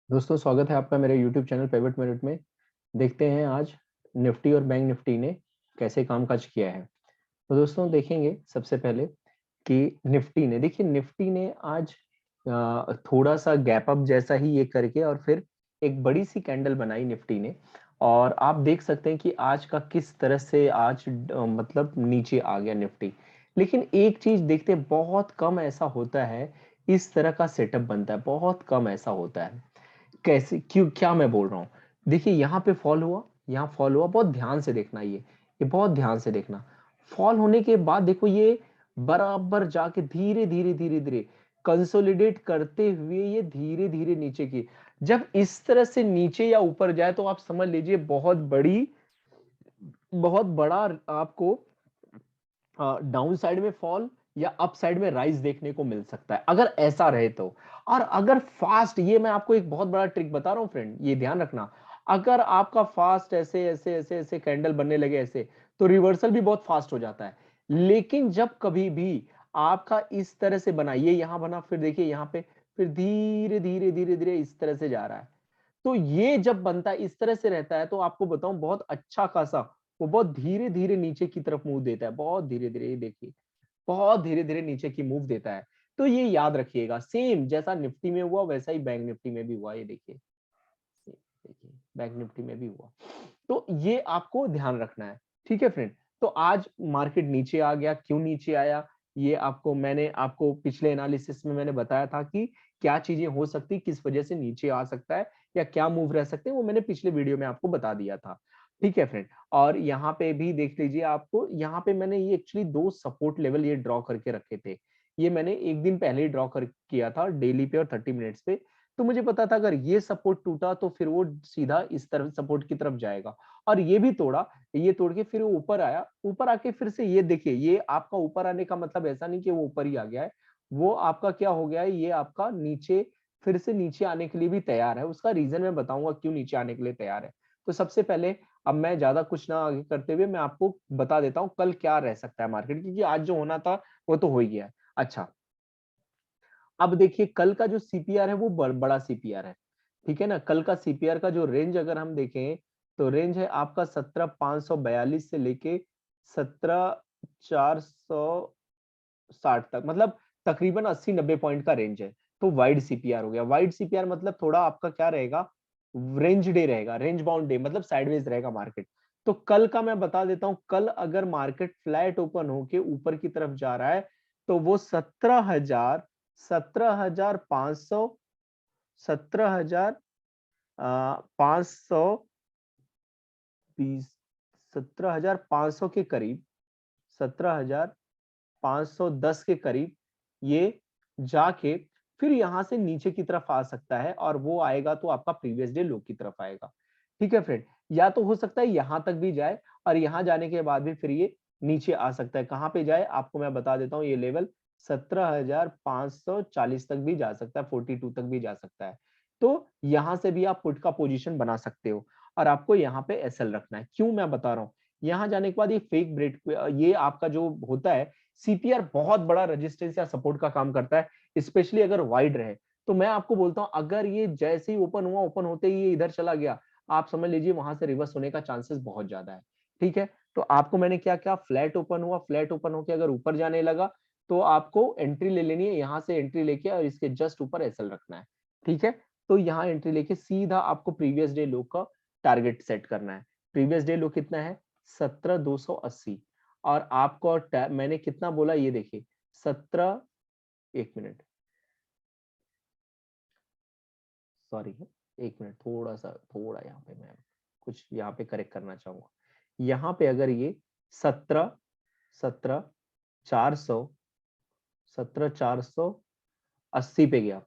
दोस्तों स्वागत है आपका मेरे YouTube चैनल पिवट मिनट में। देखते हैं आज निफ्टी और बैंक निफ्टी ने कैसे कामकाज किया है। तो दोस्तों देखेंगे सबसे पहले कि निफ्टी ने आज थोड़ा सा गैप अप जैसा ही ये करके और फिर एक बड़ी सी कैंडल बनाई निफ्टी ने। और आप देख सकते हैं कि आज का किस तरह से आज मतलब नीचे आ गया निफ्टी। लेकिन एक चीज देखते हैं, बहुत कम ऐसा होता है, इस तरह का सेटअप बनता है, बहुत कम ऐसा होता है। कैसे, क्यों, क्या मैं बोल रहा हूँ? देखिए यहाँ पे फॉल हुआ, यहाँ फॉल हुआ, बहुत ध्यान से देखना, ये बहुत ध्यान से देखना। फॉल होने के बाद देखो ये बराबर जाके धीरे धीरे धीरे धीरे कंसोलिडेट करते हुए ये धीरे धीरे नीचे की, जब इस तरह से नीचे या ऊपर जाए तो आप समझ लीजिए बहुत बड़ा आपको डाउन साइड में फॉल या अप साइड में राइज देखने को मिल सकता है, अगर ऐसा रहे तो। और अगर फास्ट, ये मैं आपको एक बहुत बड़ा ट्रिक बता रहा हूं फ्रेंड, ये ध्यान रखना। अगर आपका फास्ट ऐसे ऐसे ऐसे ऐसे कैंडल बनने लगे ऐसे, तो रिवर्सल भी बहुत फास्ट हो जाता है। लेकिन जब कभी भी आपका इस तरह से बना, ये यहां बना, फिर देखिए यहां पे, फिर धीरे धीरे धीरे धीरे इस तरह से जा रहा है, तो ये जब बनता है, इस तरह से रहता है, तो आपको बताऊं बहुत अच्छा खासा वो बहुत धीरे धीरे नीचे की तरफ मूव देता है, बहुत धीरे धीरे, ये देखिए बहुत धीरे धीरे नीचे की मूव देता है। तो ये याद रखिएगा, सेम जैसा निफ्टी में हुआ वैसा ही बैंक निफ्टी में भी हुआ, ये देखिए, देखिए बैंक निफ्टी में भी हुआ। तो ये आपको ध्यान रखना है। ठीक है फ्रेंड। तो आज मार्केट नीचे आ गया, क्यों नीचे आया, ये मैंने आपको पिछले एनालिसिस में मैंने बताया था कि क्या चीजें हो सकती, किस वजह से नीचे आ सकता है या क्या मूव रह सकते हैं, वो मैंने पिछले वीडियो में आपको बता दिया था। ठीक है फ्रेंड। और यहाँ पे भी देख लीजिए, आपको यहाँ पे मैंने ये एक्चुअली दो सपोर्ट लेवल ये ड्रॉ करके रखे थे। ये मैंने एक दिन पहले ही ड्रॉ कर किया था, डेली पे और 30 मिनट्स पे। तो मुझे पता था अगर ये सपोर्ट टूटा तो फिर वो सीधा इस तरफ सपोर्ट की तरफ जाएगा। और ये भी तोड़ा, ये तोड़ के फिर वो ऊपर आया, ऊपर आके फिर से ये देखिए, ये आपका ऊपर आने का मतलब ऐसा नहीं कि वो ऊपर ही आ गया है, वो आपका क्या हो गया है, ये आपका नीचे, फिर से नीचे आने के लिए भी तैयार है। उसका रीजन मैं बताऊंगा क्यों नीचे आने के लिए तैयार है। तो सबसे पहले, अब मैं ज्यादा कुछ ना आगे करते हुए मैं आपको बता देता हूँ कल क्या रह सकता है मार्केट, क्योंकि आज जो होना था वो तो हो ही गया है। अच्छा, अब देखिए कल का जो सीपीआर है वो बड़ा सीपीआर है। ठीक है ना। कल का सीपीआर का जो रेंज अगर हम देखें, तो रेंज है आपका 17,542 से लेके 17,460 तक, मतलब तकरीबन 80-90 पॉइंट का रेंज है। तो वाइड सीपीआर हो गया। वाइड सीपीआर मतलब थोड़ा आपका क्या रहेगा, रेंज डे रहेगा, रेंज बाउंड डे, मतलब साइडवेज रहेगा मार्केट। तो कल का मैं बता देता हूं, कल अगर मार्केट फ्लैट ओपन होके ऊपर की तरफ जा रहा है, तो वो 17,500, 17,520, 17,500 के करीब, 17,510 के करीब ये जाके फिर यहां से नीचे की तरफ आ सकता है, और वो आएगा तो आपका प्रीवियस डे लो की तरफ आएगा। ठीक है फ्रेंड। या तो हो सकता है यहां तक भी जाए, और यहां जाने के बाद भी फिर ये नीचे आ सकता है। कहां पे जाए आपको मैं बता देता हूँ, ये लेवल 17,540 तक भी जा सकता है, 42 तक भी जा सकता है। तो यहां से भी आप पुट का पोजीशन बना सकते हो, और आपको यहाँ पे एसएल रखना है। क्यों मैं बता रहा हूँ, यहाँ जाने के बाद ये फेक ब्रेक, ये आपका जो होता है सीपीआर, बहुत बड़ा रेजिस्टेंस या सपोर्ट का काम करता है, स्पेशली अगर वाइड रहे। तो मैं आपको बोलता हूं, अगर ये जैसे ही ओपन हुआ, ओपन होते ही ये इधर चला गया, आप समझ लीजिए वहां से रिवर्स होने का चांसेस बहुत ज्यादा है। ठीक है। तो आपको मैंने क्या क्या, फ्लैट ओपन हुआ, फ्लैट ओपन होकर अगर ऊपर जाने लगा, तो आपको एंट्री ले लेनी है, यहां से एंट्री लेके और इसके जस्ट ऊपर एसएल रखना है। ठीक है। तो यहाँ एंट्री लेके सीधा आपको प्रीवियस डे लो का टारगेट सेट करना है। प्रीवियस डे लो कितना है, 17,280। और आपको मैंने कितना बोला, ये देखिए 17, एक मिनट, सॉरी, एक मिनट, थोड़ा यहाँ पे मैं कुछ यहाँ पे करेक्ट करना चाहूंगा। यहाँ पे अगर ये 17, 17,400, 17,480 पे गया,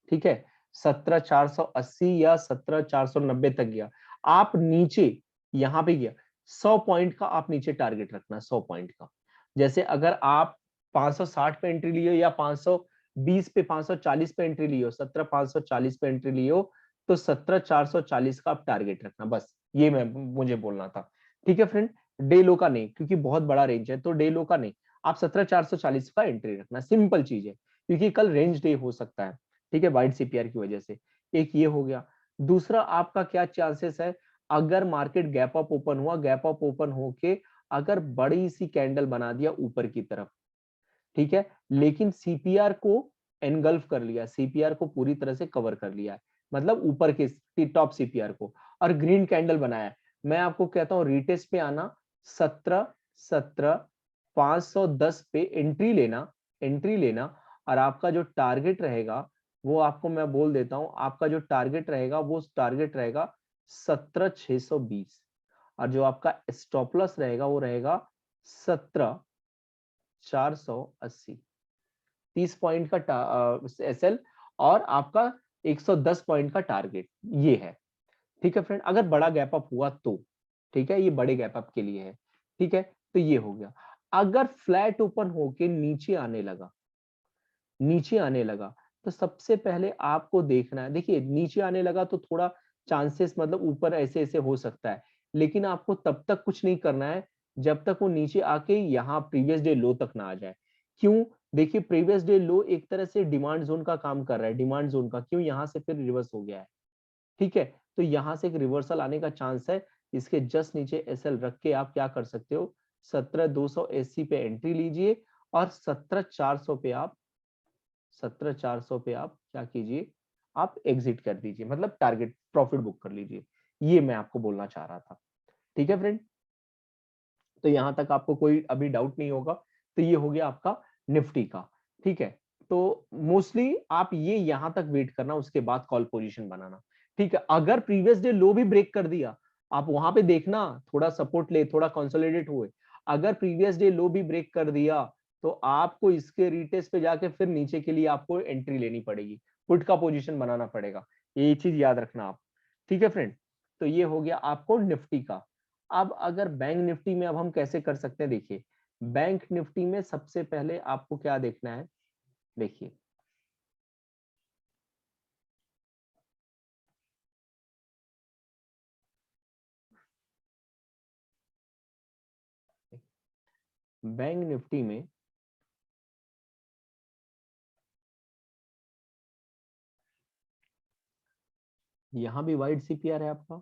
ठीक है, 17,480 या 17,490 तक गया, आप नीचे यहां पे गया, 100 पॉइंट का आप नीचे टारगेट रखना, 100 पॉइंट का। जैसे अगर आप 560 पे एंट्री लिए या 520 पे, 540 पे एंट्री लियो, 17,540 पे एंट्री लियो, तो 17,440 का आप टारगेट रखना, बस ये मैं मुझे बोलना था। ठीक है फ्रेंड। डे लो का नहीं, क्योंकि बहुत बड़ा रेंज है, तो डे लो का नहीं, आप 17,440 का एंट्री रखना, सिंपल चीज है, क्योंकि कल रेंज डे हो सकता है। ठीक है, वाइड सीपीआर की वजह से। एक ये हो गया। दूसरा आपका क्या चांसेस है, अगर मार्केट गैप अप ओपन हुआ, गैप अप ओपन होके अगर बड़ी सी कैंडल बना दिया ऊपर की तरफ, ठीक है, लेकिन सीपीआर को एनगल्फ कर लिया, सीपीआर को पूरी तरह से कवर कर लिया है, मतलब ऊपर के टॉप सीपीआर को, और ग्रीन कैंडल बनाया है। मैं आपको कहता हूं रिटेस्ट पे आना, 17 510 पे एंट्री लेना, एंट्री लेना, और आपका जो टारगेट रहेगा वो आपको मैं बोल देता हूं, आपका जो टारगेट रहेगा वो टारगेट रहेगा 17 620, और जो आपका स्टॉप लॉस रहेगा वो रहेगा 17 480। 30 पॉइंट का एसएल और आपका 110 पॉइंट का टारगेट, ये है। ठीक है फ्रेंड, अगर बड़ा गैप अप हुआ तो, ठीक है, ये बड़े गैप अप के लिए है। ठीक है, तो ये हो गया। अगर फ्लैट ओपन होके नीचे आने लगा, नीचे आने लगा, तो सबसे पहले आपको देखना है, देखिए नीचे आने लगा तो थोड़ा चांसेस मतलब ऊपर ऐसे ऐसे हो सकता है, लेकिन आपको तब तक कुछ नहीं करना है जब तक वो नीचे आके यहाँ प्रीवियस डे लो तक ना आ जाए। क्यों? देखिए प्रीवियस डे लो एक तरह से डिमांड जोन का काम कर रहा है, डिमांड जोन का, क्यों? यहाँ से फिर रिवर्स हो गया है। ठीक है, तो यहाँ से एक रिवर्सल आने का चांस है। इसके जस्ट नीचे एसएल रख के आप क्या कर सकते हो, 17 280 पे एंट्री लीजिए, और 17 400 पे आप 17 400 पे आप क्या कीजिए, आप एग्जिट कर दीजिए, मतलब टारगेट प्रॉफिट बुक कर लीजिए। ये मैं आपको बोलना चाह रहा था। ठीक है फ्रेंड, तो यहां तक आपको कोई अभी डाउट नहीं होगा। तो ये हो गया आपका निफ्टी का। ठीक है, तो मोस्टली आप ये यहां तक वेट करना, उसके बाद कॉल पोजीशन बनाना। ठीक है, अगर प्रीवियस डे लो भी ब्रेक कर दिया, आप वहां पे देखना थोड़ा सपोर्ट ले, थोड़ा कंसोलिडेट हुए। अगर प्रीवियस डे लो भी ब्रेक कर दिया तो आपको इसके रिटेस्ट पे जाके फिर नीचे के लिए आपको एंट्री लेनी पड़ेगी, पुट का पोजीशन बनाना पड़ेगा। ये चीज याद रखना आप। ठीक है फ्रेंड, तो ये हो गया आपको निफ्टी का। अब अगर बैंक निफ्टी में अब हम कैसे कर सकते हैं, देखिए बैंक निफ्टी में सबसे पहले आपको क्या देखना है, देखिए बैंक निफ्टी में यहां भी वाइड सीपीआर है आपका,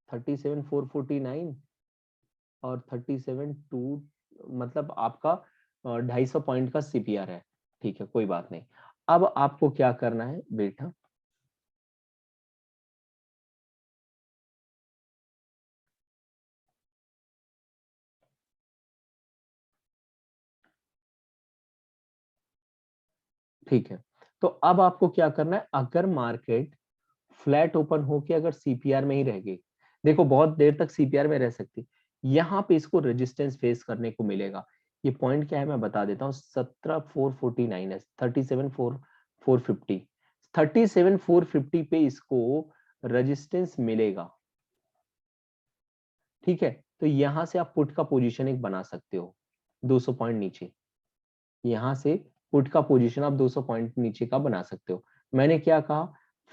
37 449 और 37 2, मतलब आपका 250 पॉइंट का सीपीआर है। ठीक है, कोई बात नहीं। अब आपको क्या करना है बेटा, ठीक है, तो अब आपको क्या करना है, अगर मार्केट फ्लैट ओपन होके अगर सीपीआर में ही रह गई, देखो बहुत देर तक सीपीआर में रह सकती, यहाँ पे इसको रेजिस्टेंस फेस करने को मिलेगा। ये पॉइंट क्या है मैं बता देता हूँ, 17 449 है, 37 450, 37 450 पे इसको रेजिस्टेंस मिलेगा। ठीक है, तो यहां से आप पुट का पोजीशन एक बना सकते हो 200 पॉइंट नीचे, यहां से पुट का पोजीशन आप 200 पॉइंट नीचे का बना सकते हो। मैंने क्या कहा,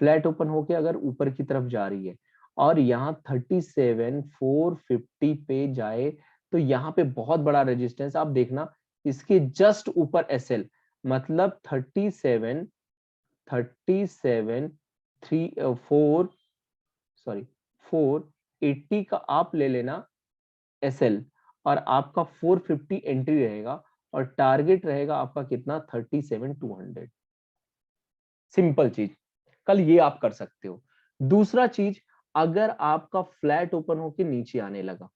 फ्लैट ओपन होके अगर ऊपर की तरफ जा रही है और यहाँ 37 450 पे जाए, तो यहाँ पे बहुत बड़ा रेजिस्टेंस आप देखना, इसके जस्ट ऊपर एसएल, मतलब 480 का आप ले लेना एसएल, और आपका 450 एंट्री रहेगा, और टारगेट रहेगा आपका कितना, 37 200। सिंपल चीज, कल ये आप कर सकते हो। दूसरा चीज, अगर आपका फ्लैट ओपन होके नीचे आने लगा,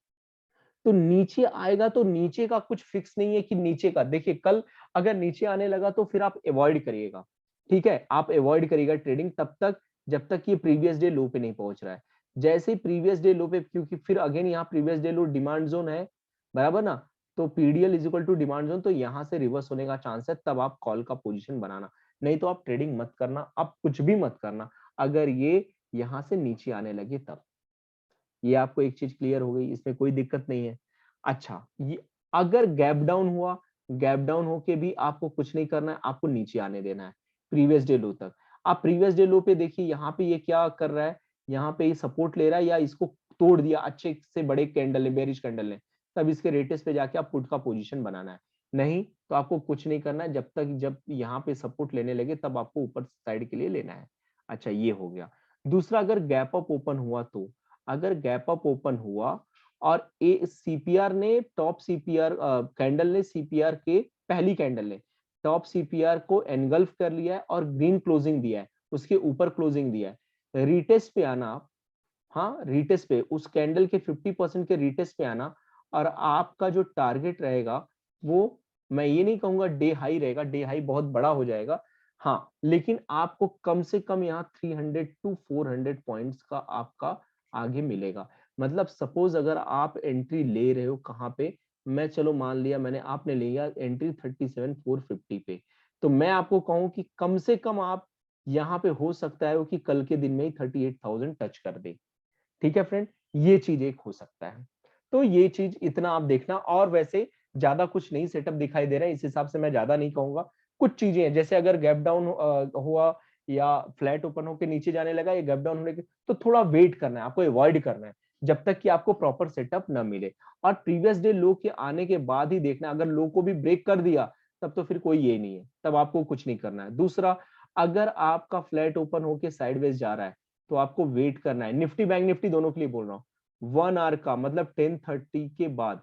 तो नीचे आएगा तो नीचे का कुछ फिक्स नहीं है कि नीचे का, देखिए कल अगर नीचे आने लगा तो फिर आप अवॉइड करिएगा। ठीक है, आप अवॉइड करिएगा ट्रेडिंग तब तक जब तक ये प्रीवियस डे लो पे नहीं पहुंच रहा है। जैसे ही प्रीवियस डे लो पे, क्योंकि फिर अगेन यहाँ previous day low demand zone है, बराबर ना, तो PDL is equal to demand zone, तो यहाँ से रिवर्स होने का चांस है, तब आप कॉल का पोजीशन बनाना। नहीं तो आप ट्रेडिंग मत करना, आप कुछ भी मत करना, अगर ये यहाँ से नीचे आने लगे तब। ये आपको एक चीज क्लियर हो गई, इसमें कोई दिक्कत नहीं है। अच्छा, ये अगर गैप डाउन हुआ, गैप डाउन होके भी आपको कुछ नहीं करना है, आपको नीचे आने देना है प्रीवियस डे लो तक। आप प्रीवियस डे लो पे देखिए, यहाँ पे ये क्या कर रहा है, यहाँ पे ये सपोर्ट ले रहा है, या इसको तोड़ दिया अच्छे से बड़े कैंडल ने, बेरिश कैंडल ने, तब इसके रेटेस पे जाके आप पुट का पोजीशन बनाना है। नहीं तो आपको कुछ नहीं करना है, जब यहाँ पे सपोर्ट लेने लगे तब आपको ऊपर साइड के लिए लेना है। अच्छा, ये हो गया। दूसरा, अगर गैप अप ओपन हुआ तो, अगर गैप अप ओपन हुआ और ए सीपीआर ने टॉप सीपीआर कैंडल ने सीपीआर के पहली कैंडल ने टॉप सीपीआर को एनगल्फ कर लिया है और ग्रीन क्लोजिंग दिया है, उसके ऊपर क्लोजिंग दिया है, रीटेस्ट पे आना आप, हाँ रीटेस्ट पे उस कैंडल के 50% के रीटेस्ट पे आना, और आपका जो टारगेट रहेगा वो, मैं ये नहीं कहूंगा डे हाई रहेगा, डे हाई बहुत बड़ा हो जाएगा, हाँ लेकिन आपको कम से कम यहाँ 300 टू 400 पॉइंट्स का आपका आगे मिलेगा। मतलब सपोज अगर आप एंट्री ले रहे हो कहाँ पे, मैं चलो मान लिया मैंने, आपने लिया एंट्री 37,450 पे, तो मैं आपको कहूं कि कम से कम आप यहाँ पे हो सकता है कि कल के दिन में ही 38,000 टच कर दे। ठीक है फ्रेंड, ये चीज एक हो सकता है। तो ये चीज इतना आप देखना, और वैसे ज्यादा कुछ नहीं सेटअप दिखाई दे रहा है, इस हिसाब से मैं ज्यादा नहीं कहूंगा। कुछ चीजें हैं, जैसे अगर गैप डाउन हुआ या फ्लैट ओपन होकर नीचे जाने लगा, या गैप डाउन होने के, तो थोड़ा वेट करना है, आपको अवॉइड करना है जब तक कि आपको प्रॉपर सेटअप न मिले। और प्रीवियस डे लो के आने के बाद ही देखना, अगर लो को भी ब्रेक कर दिया तब तो फिर कोई ये नहीं है, तब आपको कुछ नहीं करना है। दूसरा, अगर आपका फ्लैट ओपन होके साइडवेज जा रहा है तो आपको वेट करना है, निफ्टी बैंक निफ्टी दोनों के लिए बोल रहा हूँ, 1 आवर का मतलब 10:30 के बाद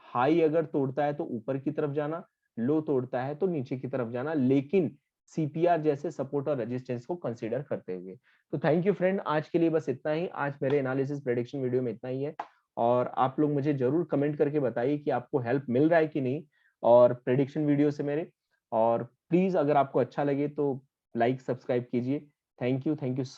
हाई अगर तोड़ता है तो ऊपर की तरफ जाना, लो तोड़ता है तो नीचे की तरफ जाना, लेकिन सीपीआर जैसे सपोर्ट और रेजिस्टेंस को कंसीडर करते हुए। तो थैंक यू फ्रेंड, आज के लिए बस इतना ही, आज मेरे एनालिसिस प्रेडिक्शन वीडियो में इतना ही है। और आप लोग मुझे जरूर कमेंट करके बताइए कि आपको हेल्प मिल रहा है कि नहीं और प्रेडिक्शन वीडियो से मेरे। और प्लीज अगर आपको अच्छा लगे तो लाइक सब्सक्राइब कीजिए। Thank you, thank you.